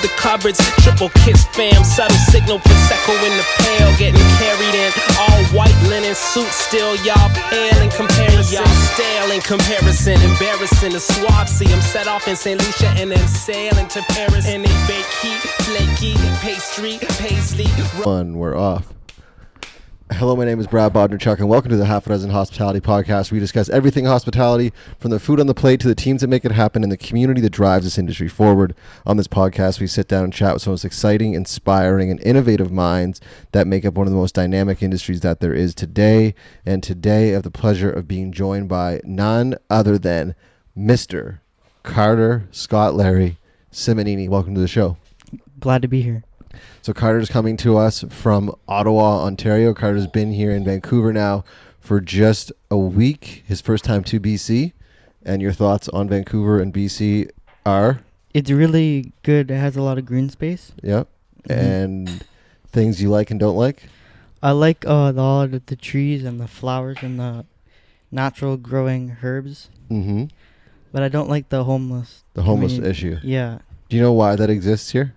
the cupboards. Triple kiss fam, subtle signal, Prosecco in the pail. Getting carried in all white linen suits. Still y'all pale in comparison. Y'all stale in comparison. Embarrassing the swab. See them set off in St. Lucia and then sailing to Paris. And they bake heat, flaky, pastry, paisley. We're off. Hello, my name is Brad Bodnerchuk, and welcome to the Half a Dozen Hospitality Podcast, where we discuss everything hospitality, from the food on the plate to the teams that make it happen and the community that drives this industry forward. On this podcast, we sit down and chat with some of the most exciting, inspiring, and innovative minds that make up one of the most dynamic industries that there is today. And today, I have the pleasure of being joined by none other than Mr. Carter Scott Larry Simonini. Welcome to the show. Glad to be here. So Carter's coming to us from Ottawa, Ontario. Carter's been here in Vancouver now for just a week. His first time to BC. And your thoughts on Vancouver and BC are? It's really good. It has a lot of green space. Yep. Mm-hmm. And things you like and don't like? I like the trees and the flowers and the natural growing herbs. Mm-hmm. But I don't like the homeless. The homeless issue. Yeah. Do you know why that exists here?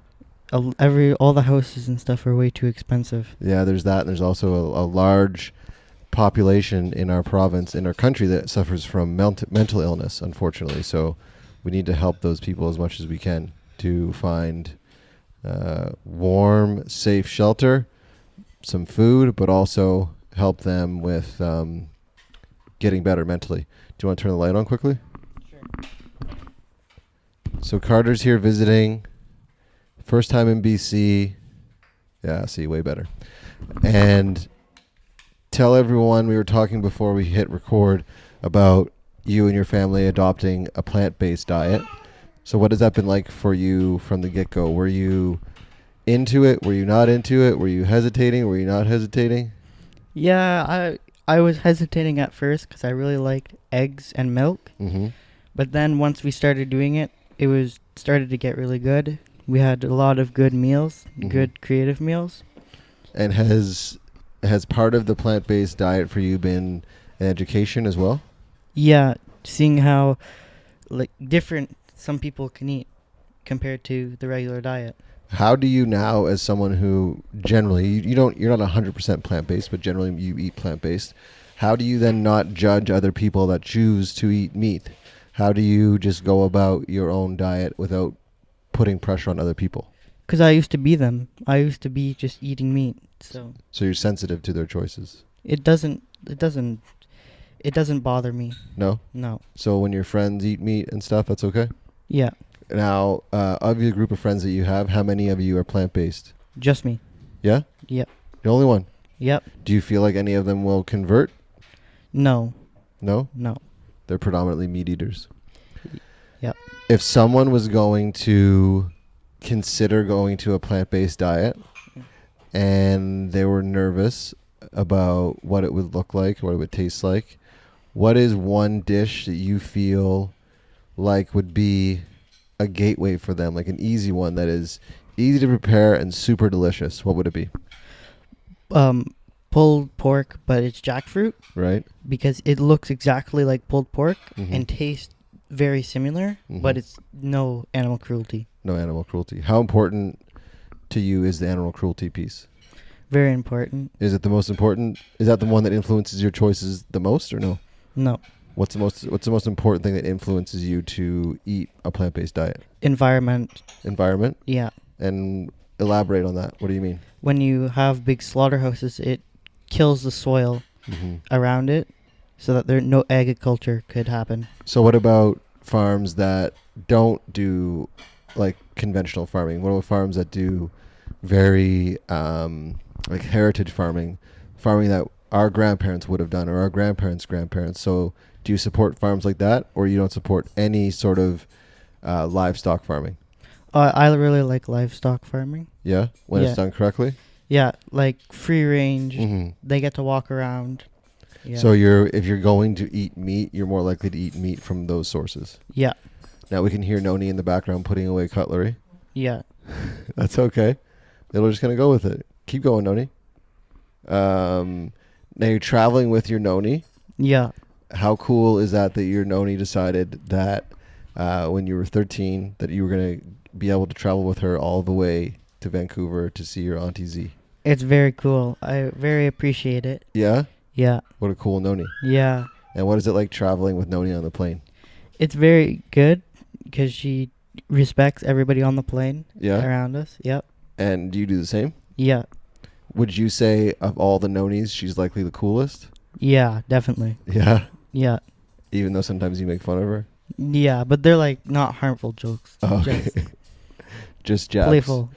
All the houses and stuff are way too expensive. Yeah, there's that, and there's also a large population in our province, in our country, that suffers from mental illness, unfortunately. So we need to help those people as much as we can to find warm, safe shelter, some food, but also help them with getting better mentally. Do you want to turn the light on quickly? Sure. So Carter's here visiting. First time in BC. Yeah, see, way better. And tell everyone, we were talking before we hit record about you and your family adopting a plant-based diet. So what has that been like for you from the get-go? Were you into it? Were you not into it? Were you hesitating? Were you not hesitating? Yeah, I was hesitating at first because I really liked eggs and milk. Mm-hmm. But then once we started doing it, started to get really good. We had a lot of good meals, mm-hmm. good creative meals. And has part of the plant-based diet for you been an education as well? Yeah, seeing how different some people can eat compared to the regular diet. How do you now, as someone who generally you're not 100% plant-based, but generally you eat plant-based, how do you then not judge other people that choose to eat meat? How do you just go about your own diet without putting pressure on other people? Because I used to be them. I used to be just eating meat. So you're sensitive to their choices. It doesn't bother me. No. So when your friends eat meat and stuff, that's okay. Yeah. Now, of your group of friends that you have, how many of you are plant-based? Just me. Yeah. Yep. The only one. Yep. Do you feel like any of them will convert? No. No. They're predominantly meat eaters. Yep. If someone was going to consider going to a plant-based diet and they were nervous about what it would look like, what it would taste like, what is one dish that you feel like would be a gateway for them, like an easy one that is easy to prepare and super delicious? What would it be? Pulled pork, but it's jackfruit. Right. Because it looks exactly like pulled pork mm-hmm. and tastes very similar, mm-hmm. but it's no animal cruelty. No animal cruelty. How important to you is the animal cruelty piece? Very important. Is it the most important? Is that the one that influences your choices the most, or no? No. What's the most important thing that influences you to eat a plant-based diet? Environment. Environment? Yeah. And elaborate on that. What do you mean? When you have big slaughterhouses, it kills the soil mm-hmm. around it, so that no agriculture could happen. So what about farms that don't do like conventional farming? What about farms that do very like heritage farming that our grandparents would have done, or our grandparents' grandparents? So do you support farms like that, or you don't support any sort of livestock farming? I really like livestock farming. Yeah? When it's done correctly? Yeah, like free range. Mm-hmm. They get to walk around. Yeah. So if you're going to eat meat, you're more likely to eat meat from those sources. Yeah. Now we can hear Noni in the background putting away cutlery. Yeah. That's okay. We're just going to go with it. Keep going, Noni. Now you're traveling with your Noni. Yeah. How cool is that your Noni decided that when you were 13 that you were going to be able to travel with her all the way to Vancouver to see your Auntie Z. It's very cool. I very appreciate it. Yeah? Yeah. What a cool Noni. Yeah. And what is it like traveling with Noni on the plane? It's very good because she respects everybody on the plane Yeah? around us. Yep. And do you do the same? Yeah. Would you say of all the Nonis, she's likely the coolest? Yeah, definitely. Yeah? Yeah. Even though sometimes you make fun of her? Yeah, but they're like not harmful jokes. Oh, okay. Just jabs. Playful.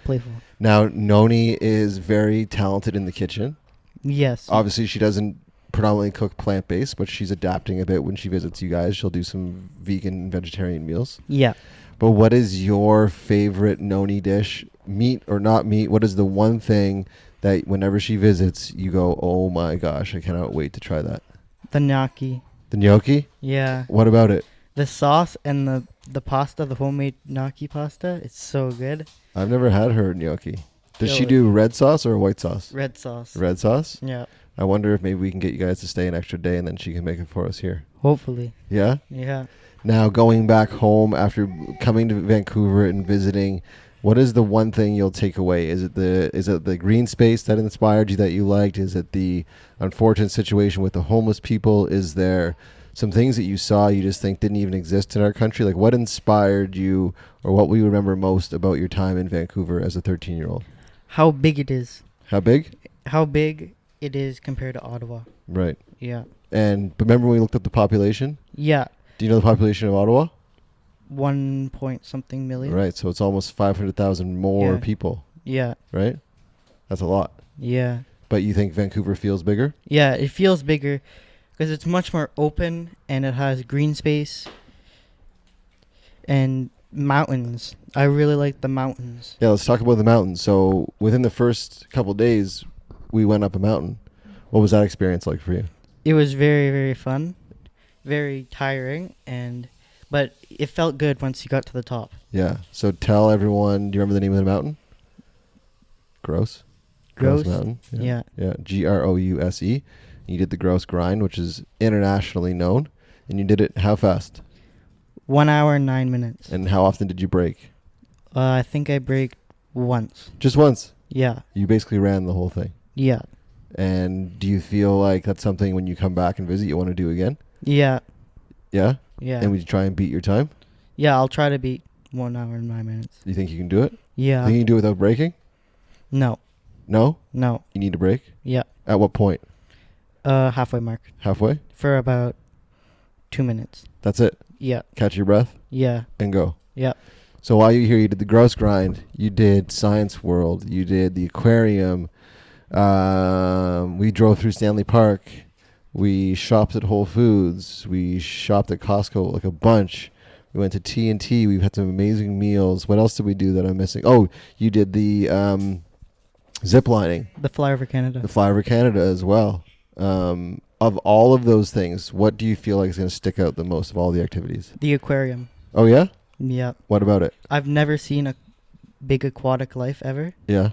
Now, Noni is very talented in the kitchen. Yes. Obviously, she doesn't predominantly cook plant-based, but she's adapting a bit when she visits you guys. She'll do some vegan and vegetarian meals. Yeah. But what is your favorite Noni dish? Meat or not meat? What is the one thing that whenever she visits, you go, oh my gosh, I cannot wait to try that? The gnocchi. The gnocchi? Yeah. What about it? The sauce and the pasta, the homemade gnocchi pasta, it's so good. I've never had her gnocchi. Does she Really? do red sauce or white sauce? Red sauce. Red sauce? Yeah. I wonder if maybe we can get you guys to stay an extra day and then she can make it for us here. Hopefully. Yeah? Yeah. Now, going back home after coming to Vancouver and visiting, what is the one thing you'll take away? Is it the green space that inspired you that you liked? Is it the unfortunate situation with the homeless people? Is there some things that you saw you just think didn't even exist in our country? Like, what inspired you, or what will you remember most about your time in Vancouver as a 13-year-old? How big it is. How big? How big it is compared to Ottawa. Right. Yeah. And remember when we looked at the population? Yeah. Do you know the population of Ottawa? 1 point something million. Right. So it's almost 500,000 more Yeah. people. Yeah. Right? That's a lot. Yeah. But you think Vancouver feels bigger? Yeah, it feels bigger because it's much more open and it has green space and mountains. I really like the mountains. Yeah, let's talk about the mountains. So within the first couple days, we went up a mountain. What was that experience like for you? It was very, very fun, very tiring, but it felt good once you got to the top. Yeah. So tell everyone, do you remember the name of the mountain? Gross. Gross? Mountain. Yeah. Yeah. Grouse. You did the Grouse Grind, which is internationally known. And you did it how fast? 1 hour and 9 minutes. And how often did you break? I think I braked once. Just once. Yeah. You basically ran the whole thing. Yeah. And do you feel like that's something when you come back and visit you want to do again? Yeah. Yeah? Yeah. And would you try and beat your time? Yeah, I'll try to beat 1 hour and 9 minutes. Do you think you can do it? Yeah. Think you can do it without breaking? No. No? No. You need to break? Yeah. At what point? Halfway mark. Halfway? For about 2 minutes. That's it? Yeah. Catch your breath Yeah. and go. Yeah. So while you're here, you did the Grouse Grind, you did Science World, you did the aquarium, we drove through Stanley Park, we shopped at Whole Foods, we shopped at Costco like a bunch, we went to T&T, we've had some amazing meals. What else did we do that I'm missing? Oh, you did the zip lining, The Flyover Canada. the Flyover Canada as well. Of all of those things, what do you feel like is going to stick out the most of all the activities? The aquarium. Oh, yeah? Yeah. What about it? I've never seen a big aquatic life ever. Yeah?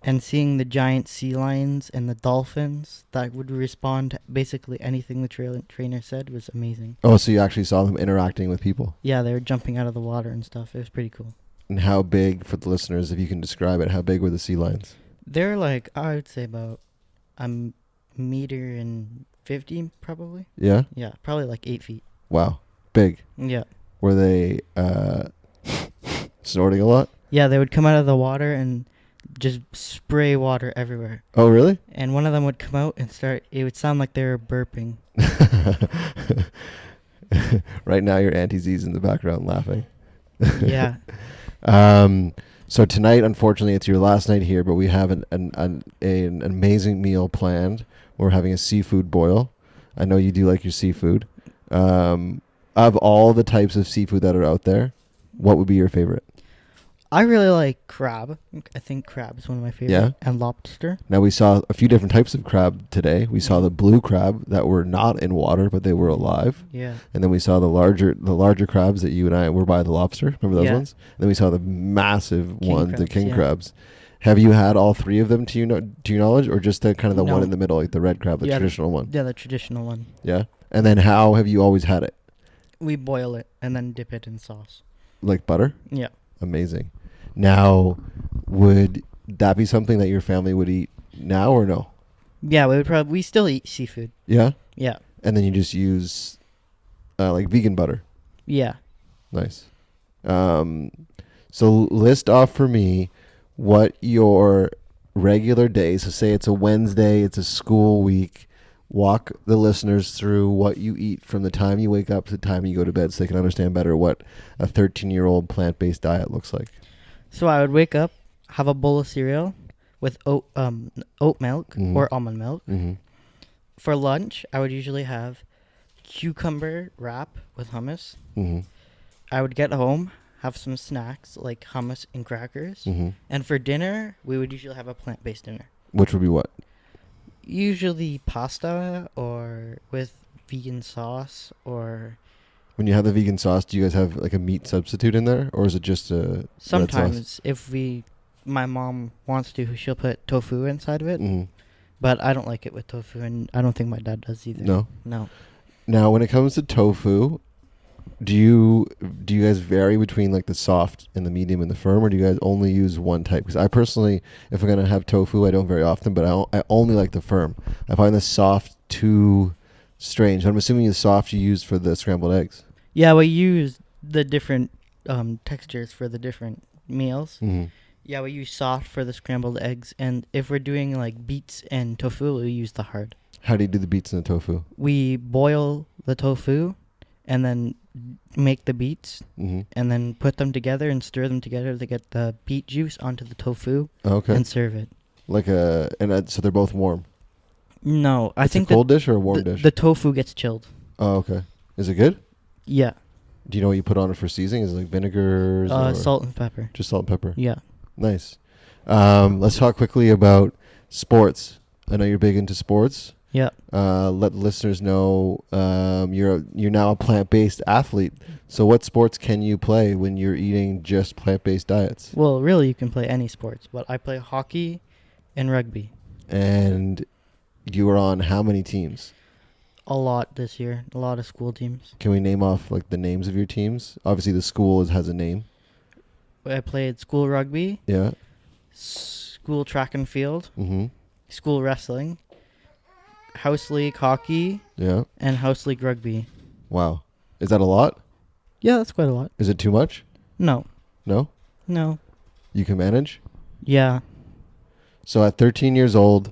And seeing the giant sea lions and the dolphins that would respond to basically anything the trainer said was amazing. Oh, so you actually saw them interacting with people. Yeah, they were jumping out of the water and stuff. It was pretty cool. And how big, for the listeners, if you can describe it, how big were the sea lions? They're like, I would say about a meter and 50 probably. Yeah? Yeah, probably like 8 feet. Wow. Big. Yeah. Were they snorting a lot? Yeah, they would come out of the water and just spray water everywhere. Oh, really? And one of them would come out and it would sound like they were burping. Right now, your Auntie Z's in the background laughing. Yeah. So tonight, unfortunately, it's your last night here, but we have an amazing meal planned. We're having a seafood boil. I know you do like your seafood. Of all the types of seafood that are out there, what would be your favorite? I really like crab. I think crab is one of my favorite. Yeah? And lobster. Now, we saw a few different types of crab today. We saw the blue crab that were not in water, but they were alive. Yeah. And then we saw the larger crabs that you and I were by the lobster. Remember those Yeah. ones? And then we saw the massive King ones, the crabs, king yeah. crabs. Have you had all three of them to your knowledge, or just the kind of the No. one in the middle, like the red crab, the Yeah, traditional one? Yeah, the traditional one. Yeah. And then how have you always had it? We boil it and then dip it in sauce. Like butter? Yeah. Amazing. Now, would that be something that your family would eat now or no? Yeah, we still eat seafood. Yeah? Yeah. And then you just use like vegan butter. Yeah. Nice. So list off for me what your regular day, so say it's a Wednesday, it's a school week, walk the listeners through what you eat from the time you wake up to the time you go to bed so they can understand better what a 13-year-old plant-based diet looks like. So I would wake up, have a bowl of cereal with oat milk or almond milk. Mm-hmm. For lunch, I would usually have cucumber wrap with hummus. Mm-hmm. I would get home, have some snacks like hummus and crackers. Mm-hmm. And for dinner, we would usually have a plant-based dinner. Which would be what? Usually pasta or with vegan sauce or... When you have the vegan sauce, do you guys have like a meat substitute in there? Or is it just a red sauce? Sometimes if my mom wants to, she'll put tofu inside of it. Mm-hmm. But I don't like it with tofu, and I don't think my dad does either. No? No. Now, when it comes to tofu, do you guys vary between like the soft and the medium and the firm, or do you guys only use one type? Because I personally, if I'm gonna have tofu, I don't very often, but I only like the firm. I find the soft too strange. I'm assuming the soft you use for the scrambled eggs. Yeah, we use the different textures for the different meals. Mm-hmm. Yeah, we use soft for the scrambled eggs, and if we're doing like beets and tofu, we use the hard. How do you do the beets and the tofu? We boil the tofu, and then make the beets, Mm-hmm. and then put them together and stir them together to get the beet juice onto the tofu, Okay. and serve it. So they're both warm. No, I It's think a cold dish or a warm dish? the tofu gets chilled. Oh, okay. Is it good? Yeah, Do you know what you put on it for seasoning? Is it like vinegars? Or salt and pepper. just salt and pepper? Yeah. Nice. Let's talk quickly about sports. I know you're big into sports. Yeah. Let listeners know you're now a plant-based athlete. So what sports can you play when you're eating just plant-based diets? Well, really, you can play any sports, but I play hockey and rugby. And you are on how many teams? A lot this year. A lot of school teams. Can we name off like the names of your teams? Obviously, the school has a name. I played school rugby, Yeah. school track and field, Mm-hmm. school wrestling, house league hockey, Yeah. and house league rugby. Wow. Is that a lot? Yeah, that's quite a lot. Is it too much? No. No? No. You can manage? Yeah. So at 13 years old,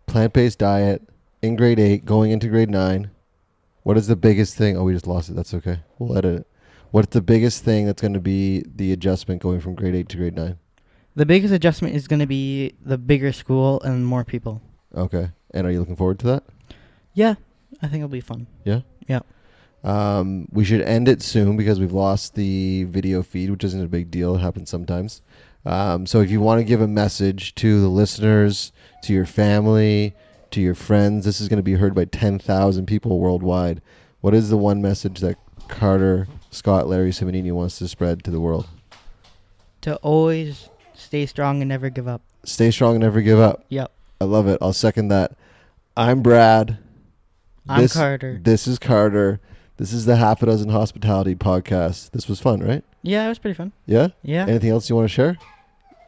plant-based diet, in grade 8, going into grade 9, what is the biggest thing? Oh, we just lost it. That's okay. We'll edit it. What's the biggest thing that's going to be the adjustment going from grade 8 to grade 9? The biggest adjustment is going to be the bigger school and more people. Okay. And are you looking forward to that? Yeah. I think it'll be fun. Yeah? Yeah. We should end it soon because we've lost the video feed, which isn't a big deal. It happens sometimes. So if you want to give a message to the listeners, to your family, to your friends, this is going to be heard by 10,000 people worldwide. What is the one message that Carter, Scott, Larry, Simonini wants to spread to the world? To always stay strong and never give up. Stay strong and never give up. Yep. I love it. I'll second that. I'm Brad. I'm Carter. This is Carter. This is the Half a Dozen Hospitality podcast. This was fun, right? Yeah, it was pretty fun. Yeah? Yeah. Anything else you want to share?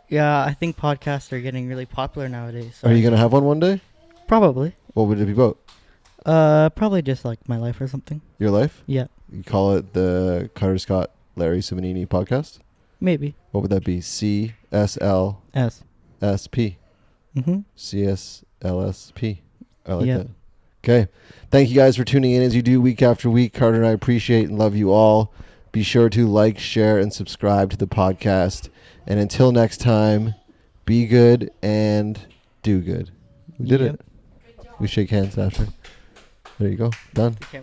Yeah, I think podcasts are getting really popular nowadays. So Are you going to have one day? Probably. What would it be about? Probably just like my life or something. Your life? Yeah. You call it the Carter Scott Larry Simonini podcast? Maybe. What would that be? CSLSP. S. Mm-hmm. CSLSP. I like Yeah. that. Okay. Thank you guys for tuning in as you do week after week. Carter and I appreciate and love you all. Be sure to like, share, and subscribe to the podcast. And until next time, be good and do good. We did Yep. it. We shake hands after. There you go. Done. Okay.